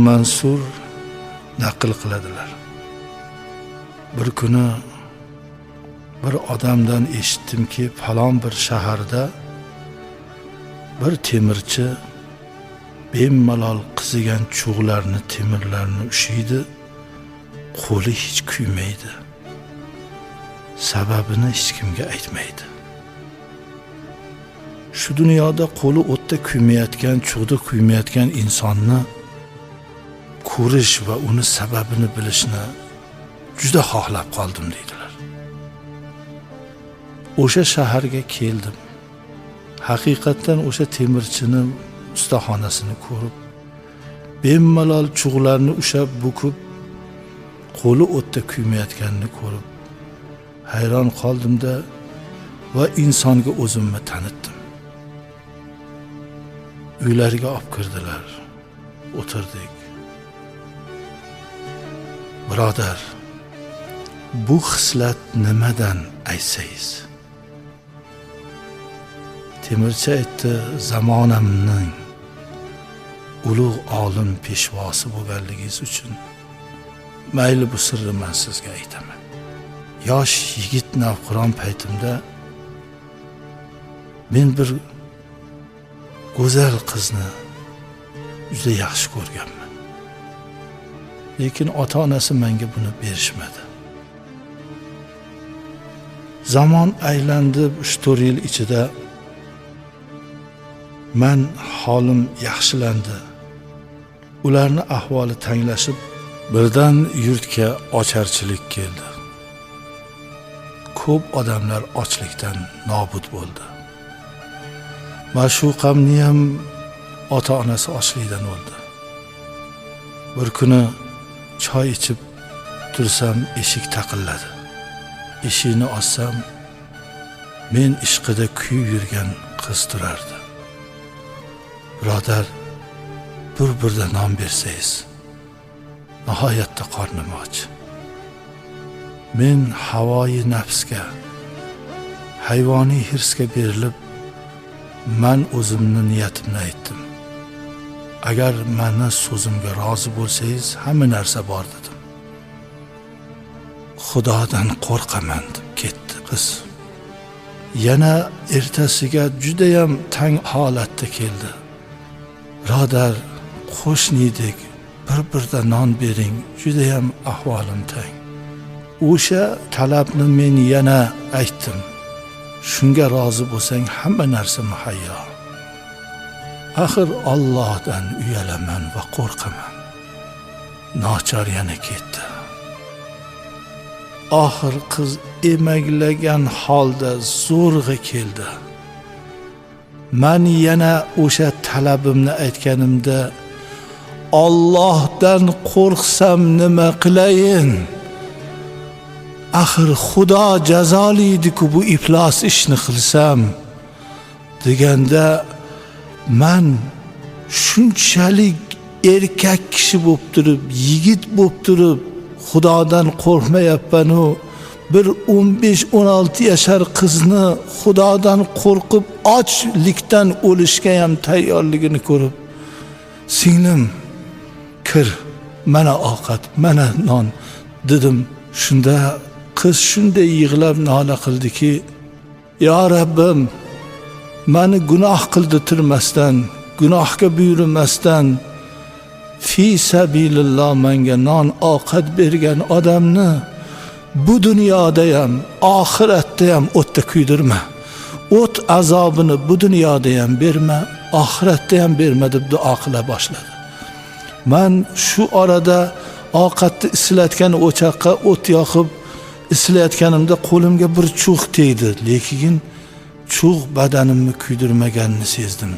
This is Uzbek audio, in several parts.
Mansur naql qiladilar. Bir kuni bir odamdan eshitdimki, falon bir shaharda bir temirchi bemalol qizigan cho'g'larni, temirlarni ushiydi, qo'li hech kuymaydi. Sababini hech kimga aytmaydi. Shu dunyoda qo'li o'tda kuymayotgan, cho'g'da kuymayotgan insonni ko'rish va uni sababini bilishni juda xohlab qoldim deydilar. O'sha shaharga keldim. Haqiqatan o'sha temirchini ustaxonasini ko'rib, bemalol cho'g'larni ushab bukib, qo'li o'tda kuymayotganini ko'rib hayron qoldimda va insonga o'zimni tanitdim. Uylariga olib kirdilar. O'tirdik. Birodar, bu xislat nimadan aytsangiz? Temirchi aytdi, zamonamning ulug' olim peshvosi bo'lganligingiz uchun mayli bu sirni men sizga aytaman. Yosh yigit navqiron paytimda men bir go'zal qizni juda yaxshi ko'rganman. Lekin ota-onasi menga buni berishmadi. Zamon aylandi, 3-4 yil ichida men holim yaxshilandi. Ularning ahvoli tanglashib, birdan yurtga ocharchilik keldi. Ko'p odamlar ochlikdan nobud bo'ldi. Ma'shuqamni ham ota-onasi ochlikdan o'ldi. Bir kuni choy ichib tursam, eshik taqilladi. Eshikni ochsam, men ishqida kuyib yurgan qiz turardi. Birodar, bir-birda non bersangiz, nihoyatda qornim och. Men havoyi nafsga, hayvoniy hirsga berilib, men o'zimni niyatimni aytdim. Agar meni so'zimga rozi bo'lsangiz, hamma narsa bor dedim. Xudodan qo'rqaman deb ketdi qiz. Yana ertasiga juda ham tang holatda keldi. Birodar, qo'shnidek, bir-birda non bering, juda ham ahvolim tang. O'sha talabni men yana aytdim. Shunga rozi bo'lsang, hamma narsa muhayyo. Axir Allohdan uyalaman va qo'rqaman. Nochor yana ketdi. Oxir qiz emaglagan holda zo'rg'a keldi. Men yana o'sha talabimni aytganimda, Allohdan qo'rqsam nima qilayin? Axir Xudo jazolaydi-ku bu iflos ishni qilsam deganda, men shunchalik erkak kishi bo'lib turib, yigit bo'lib turib, Xudodan qo'rqmayapman-u, bir 15-16 yashar qizni Xudodan qo'rqib ochlikdan o'lishga ham tayyorligini ko'rib, singlim, kir, mana ovqat, mana non dedim. Shunda qiz shunday yig'lab nola qildiki, yo Rabbim, meni gunoh qildirmasdan, gunohga buyurmasdan fi sabilillah menga non ovqat bergan odamni bu dunyoda ham, oxiratda ham o'tda kuydirma. O't azobini bu dunyoda ham berma, oxiratda ham berma deb duo qila boshladi. Men shu orada ovqatni islatgan o'choqqa o't yoqib islayotganimda qo'limga bir cho'g' tegdi, lekin cho'g' badanimni kuydirmaganini sezdim.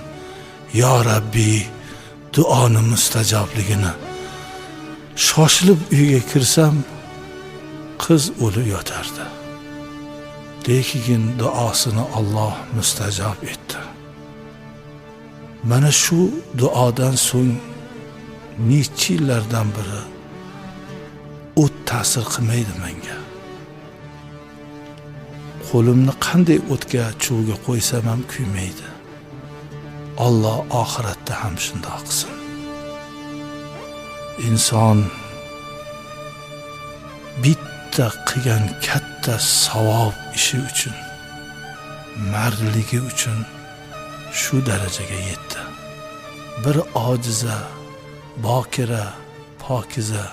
Yo Rabbi, duoning mustajobligini. Shoshilib uyga kirsam, qiz o'lib yotardi. Lekin duosini Alloh mustajob etdi. Mana shu duodan so'ng necha yillardan beri o't ta'sir qilmaydi menga. Qo'limni qanday o'tga, cho'g'ga qo'ysam ham kuymaydi. Alloh oxiratda ham shunday qilsin. inson bitta qilgan katta savob ishi uchun, mardligi uchun shu darajaga yetdi. Bir ojiza, bokira, pokiza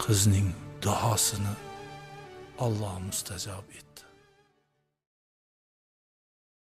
qizning duosini Alloh mustajob etdi.